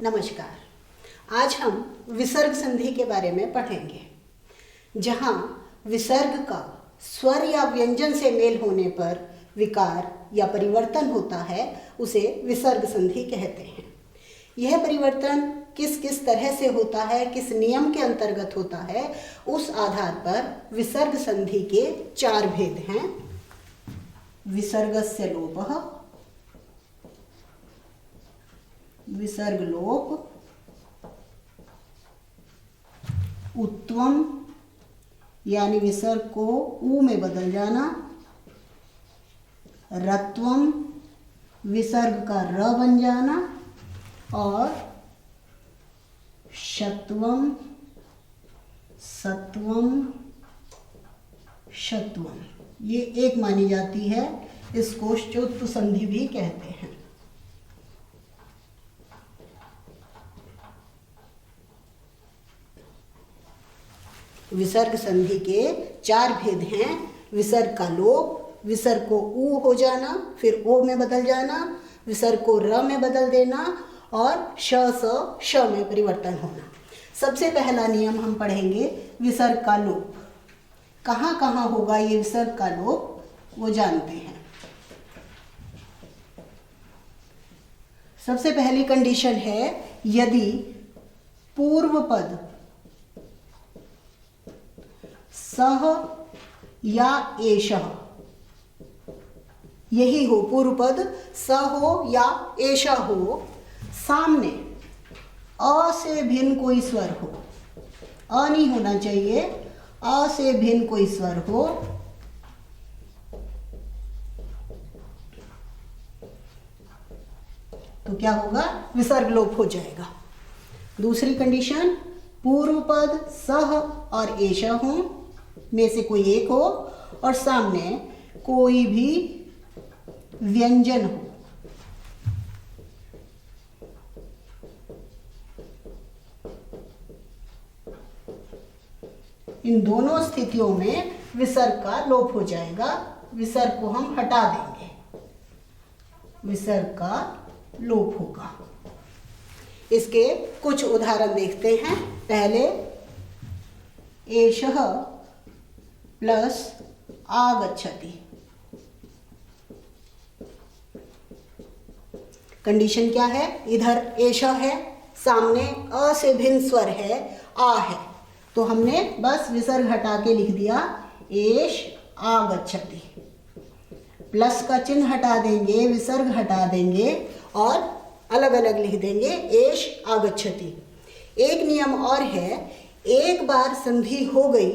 नमस्कार। आज हम विसर्ग संधि के बारे में पढ़ेंगे। जहाँ विसर्ग का स्वर या व्यंजन से मेल होने पर विकार या परिवर्तन होता है, उसे विसर्ग संधि कहते हैं। यह परिवर्तन किस किस तरह से होता है, किस नियम के अंतर्गत होता है, उस आधार पर विसर्ग संधि के 4 भेद हैं। विसर्गस्य लोपः, विसर्ग लोप, उत्वम यानी विसर्ग को ऊ में बदल जाना, रत्वम विसर्ग का र बन जाना, और शत्वम, सत्वम, शत्वम, ये एक मानी जाती है। इसको च्युत संधि भी कहते हैं। विसर्ग संधि के 4 भेद हैं। विसर्ग का लोप, विसर्ग को ऊ हो जाना, फिर ओ में बदल जाना, विसर्ग को र में बदल देना, और श स श में परिवर्तन होना। सबसे पहला नियम हम पढ़ेंगे विसर्ग का लोप। कहाँ कहाँ होगा ये विसर्ग का लोप, वो जानते हैं। सबसे पहली कंडीशन है, यदि पूर्व पद सह या एषः, यही हो, पूर्व पद स हो या एषः हो, सामने अ से भिन्न कोई स्वर हो, अ नहीं होना चाहिए, अ से भिन्न कोई स्वर हो, तो क्या होगा, विसर्ग लोप हो जाएगा। दूसरी कंडीशन, पूर्व पद सह और एषः हो में से कोई एक हो, और सामने कोई भी व्यंजन हो। इन दोनों स्थितियों में विसर्ग का लोप हो जाएगा। विसर्ग को हम हटा देंगे, विसर्ग का लोप होगा। इसके कुछ उदाहरण देखते हैं। पहले एषः प्लस आगच्छति। कंडीशन क्या है, इधर एषः है, सामने अ से भिन्न स्वर है, आ है, तो हमने बस विसर्ग हटा के लिख दिया एष आगच्छति। प्लस का चिन्ह हटा देंगे, विसर्ग हटा देंगे और अलग अलग लिख देंगे एष आगच्छति। एक नियम और है, एक बार संधि हो गई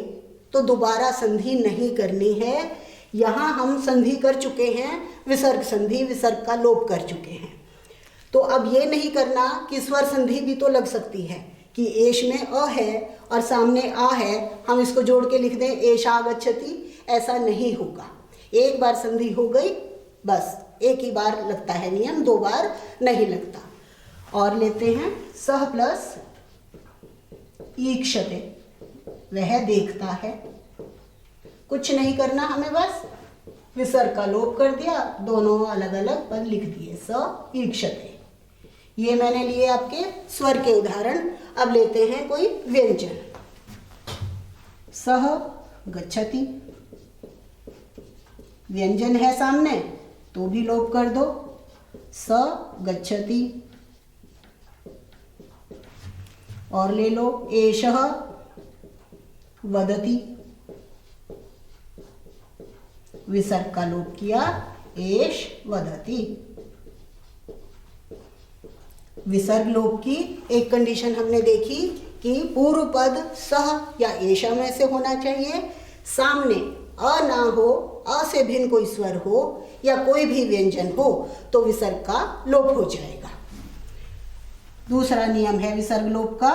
तो दोबारा संधि नहीं करनी है। यहाँ हम संधि कर चुके हैं, विसर्ग संधि, विसर्ग का लोप कर चुके हैं। तो अब ये नहीं करना कि स्वर संधि भी तो लग सकती है कि एष में अ है और सामने आ है, हम इसको जोड़ के लिख दें एष आगच्छति। ऐसा नहीं होगा। एक बार संधि हो गई, बस एक ही बार लगता है नियम, 2 बार नहीं लगता। और लेते हैं सह प्लस ईक्षते, वह देखता है। कुछ नहीं करना हमें, बस विसर्ग का लोप कर दिया, दोनों अलग अलग पद लिख दिए, स ईक्षते। ये मैंने लिए आपके स्वर के उदाहरण। अब लेते हैं कोई व्यंजन। सह गच्छति, व्यंजन है सामने तो भी लोप कर दो, स गच्छति। और ले लो एषः वदति, विसर्ग का लोप किया, एष वदति। विसर्ग लोप की एक कंडीशन हमने देखी कि पूर्व पद सह या एषः में से होना चाहिए, सामने अ ना हो, अ से भिन्न कोई स्वर हो या कोई भी व्यंजन हो, तो विसर्ग का लोप हो जाएगा। दूसरा नियम है विसर्ग लोप का,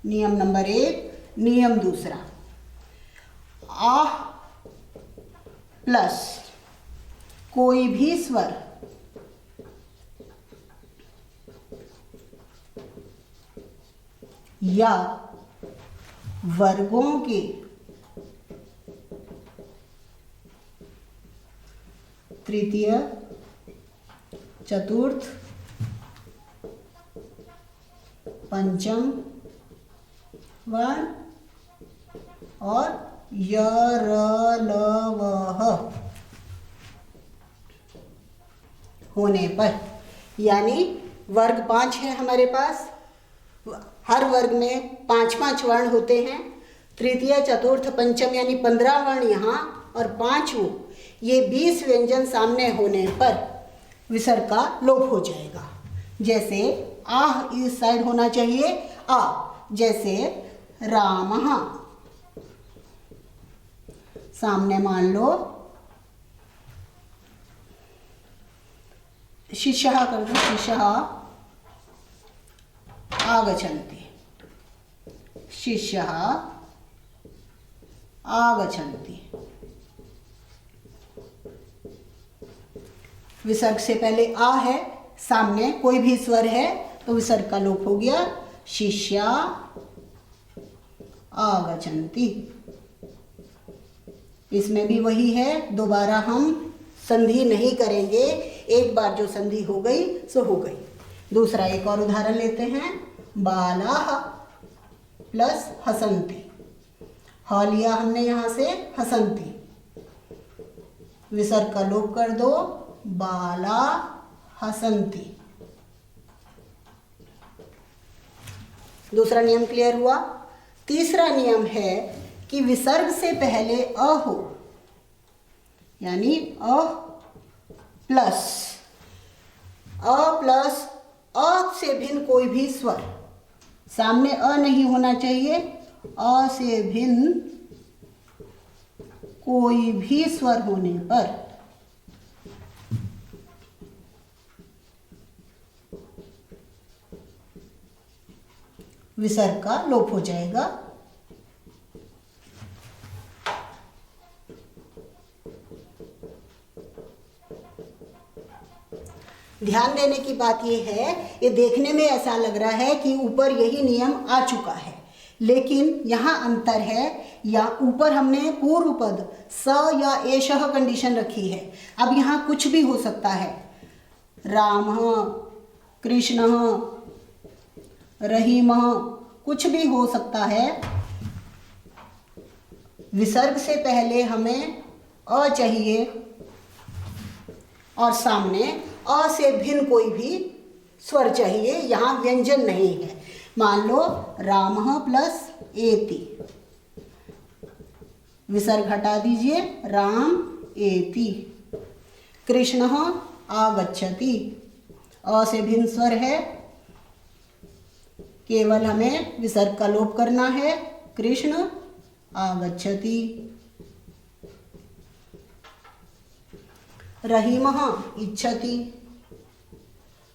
नियम नंबर 1। नियम दूसरा, आह प्लस कोई भी स्वर या वर्गों के तृतीय, चतुर्थ, पंचम वर्ण और य र ल व ह होने पर, यानी वर्ग 5 है हमारे पास। हर वर्ग में 5-5 वर्ण होते हैं। तृतीय चतुर्थ पंचम यानी 15 वर्ण यहाँ और 5 वो, ये 20 व्यंजन सामने होने पर विसर्ग का लोप हो जाएगा। जैसे आह इस साइड होना चाहिए आ, जैसे रामः, सामने मान लो शिष्यः कर दो, शिष्यः आगच्छन्ति, शिष्यः आगच्छन्ति। विसर्ग से पहले आ है, सामने कोई भी स्वर है तो विसर्ग का लोप हो गया, शिष्या आगच्छन्ति। इसमें भी वही है, दोबारा हम संधि नहीं करेंगे, एक बार जो संधि हो गई सो हो गई। दूसरा एक और उदाहरण लेते हैं, बालाः प्लस हसन्ति। ह लिया हमने यहाँ से, हसन्ति, विसर्ग का लोप कर दो, बाला हसन्ति। दूसरा नियम क्लियर हुआ। तीसरा नियम है कि विसर्ग से पहले अ हो, यानी अ प्लस अ से भिन्न कोई भी स्वर, सामने अ नहीं होना चाहिए, अ से भिन्न कोई भी स्वर होने पर विसर्ग का लोप हो जाएगा। ध्यान देने की बात यह है, ये देखने में ऐसा लग रहा है कि ऊपर यही नियम आ चुका है, लेकिन यहाँ अंतर है। या ऊपर हमने पूर्व पद स या एषः कंडीशन रखी है, अब यहाँ कुछ भी हो सकता है, रामः, कृष्णः, रहीमः, कुछ भी हो सकता है। विसर्ग से पहले हमें अ चाहिए और सामने अ से भिन्न कोई भी स्वर चाहिए, यहाँ व्यंजन नहीं है। मान लो रामः प्लस एति, विसर्ग हटा दीजिए, राम एति। कृष्णः आगच्छति, अ से भिन्न स्वर है, केवल हमें विसर्ग का लोप करना है, कृष्ण आगच्छति। रहीमः इच्छति,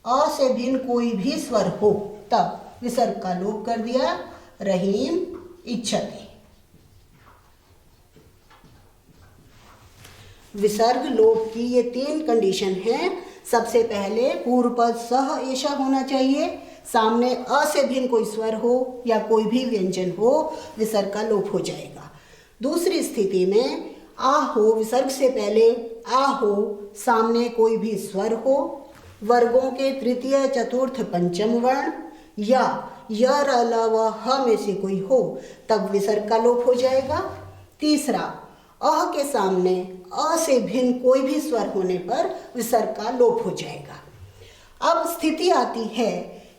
अ से भिन्न कोई भी स्वर हो तब विसर्ग का लोप कर दिया, रहीम इच्छति। विसर्ग लोप की ये 3 कंडीशन हैं। सबसे पहले पूर्व पद सह एषः होना चाहिए, सामने अ से भिन्न कोई स्वर हो या कोई भी व्यंजन हो, विसर्ग का लोप हो जाएगा। दूसरी स्थिति में आ हो, विसर्ग से पहले आ हो, सामने कोई भी स्वर हो, वर्गों के तृतीय चतुर्थ पंचम वर्ण या य र ल व ह में से कोई हो, तब विसर्ग का लोप हो जाएगा। तीसरा, अह के सामने अ से भिन्न कोई भी स्वर होने पर विसर्ग का लोप हो जाएगा। अब स्थिति आती है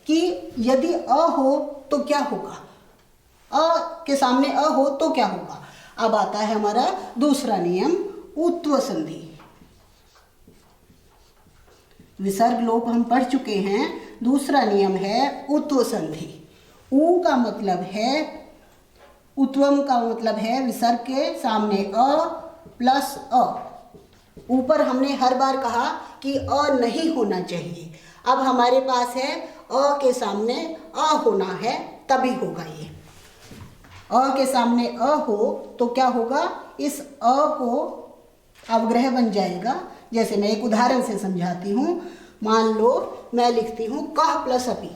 कि यदि अ हो तो क्या होगा, अ के सामने अ हो तो क्या होगा। अब आता है हमारा दूसरा नियम, उत्व संधि। विसर्ग लोप हम पढ़ चुके हैं, दूसरा नियम है उत्व संधि। उ का मतलब है, उत्वम का मतलब है विसर्ग के सामने अ प्लस अ। ऊपर हमने हर बार कहा कि अ नहीं होना चाहिए, अब हमारे पास है अ के सामने अ होना है, तभी होगा ये। अ के सामने अ हो तो क्या होगा, इस अ को अवग्रह बन जाएगा। जैसे मैं एक उदाहरण से समझाती हूँ। मान लो मैं लिखती हूँ कह प्लस अपि,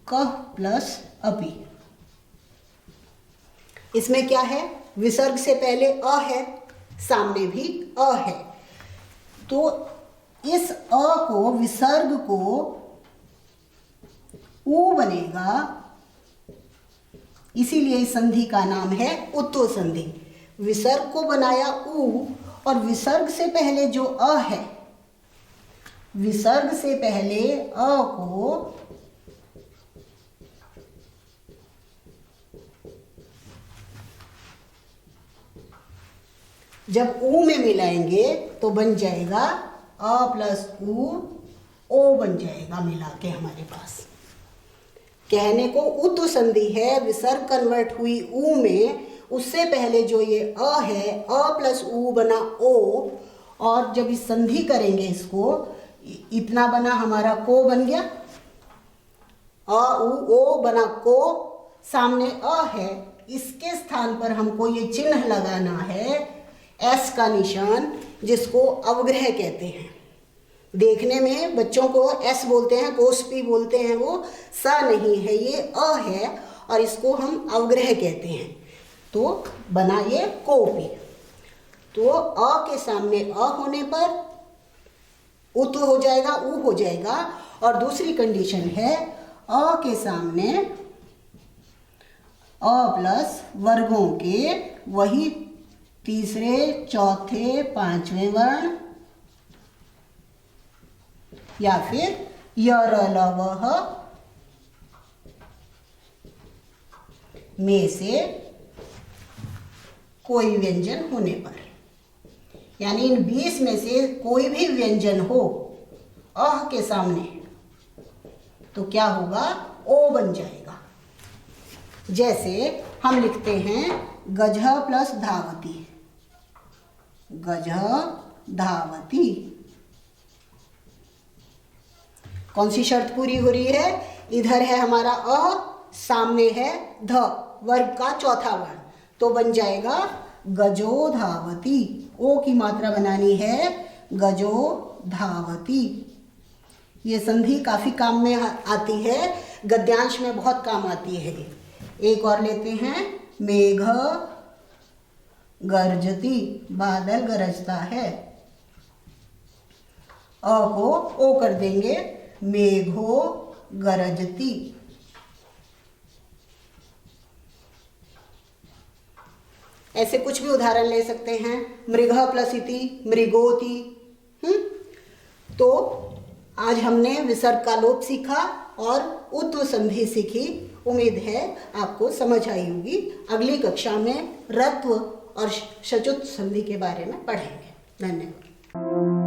कह प्लस अपि। इसमें क्या है, विसर्ग से पहले अ है, सामने भी अ है, तो इस अ को, विसर्ग को ऊ बनेगा, इसीलिए इस संधि का नाम है उत्तो संधि। विसर्ग को बनाया ऊ, और विसर्ग से पहले जो अ है, विसर्ग से पहले अ को जब ऊ में मिलाएंगे तो बन जाएगा अ प्लस ऊ, ओ बन जाएगा मिला के हमारे पास। कहने को उत्तो संधि है, विसर्ग कन्वर्ट हुई ऊ में, उससे पहले जो ये अ है, अ प्लस ऊ बना ओ, और जब इस संधि करेंगे इसको, इतना बना हमारा को बन गया, अ ऊ ओ बना को, सामने अ है, इसके स्थान पर हमको ये चिन्ह लगाना है एस का निशान, जिसको अवग्रह कहते हैं। देखने में बच्चों को एस बोलते हैं, कोष्पी बोलते हैं, वो सा नहीं है, ये अ है, और इसको हम अवग्रह कहते हैं। तो बना ये कोपी। तो अ के सामने अ होने पर उत हो जाएगा, ऊ हो जाएगा, और दूसरी कंडीशन है अ के सामने अ प्लस वर्गों के वही तीसरे, चौथे, पांचवें वर्ण, या फिर य र ल व ह में से कोई व्यंजन होने पर, यानी इन 20 में से कोई भी व्यंजन हो अह के सामने, तो क्या होगा, ओ बन जाएगा। जैसे हम लिखते हैं गज प्लस धावती, गज धावती। कौन सी शर्त पूरी हो रही है, इधर है हमारा अ, सामने है ध, वर्ग का चौथा वर्ण, तो बन जाएगा गजो धावती। ओ की मात्रा बनानी है गजो धावती। ये संधि काफी काम में आती है, गद्यांश में बहुत काम आती है। एक और लेते हैं, मेघ गर्जती, बादल गरजता है, अ को ओ कर देंगे, मेघो गरजती। ऐसे कुछ भी उदाहरण ले सकते हैं, मृग प्लस इति, मृगोति। तो आज हमने विसर्ग का लोप सीखा और उत्व संधि सीखी। उम्मीद है आपको समझ आई होगी। अगली कक्षा में रत्व और शचुत संधि के बारे में पढ़ेंगे। धन्यवाद।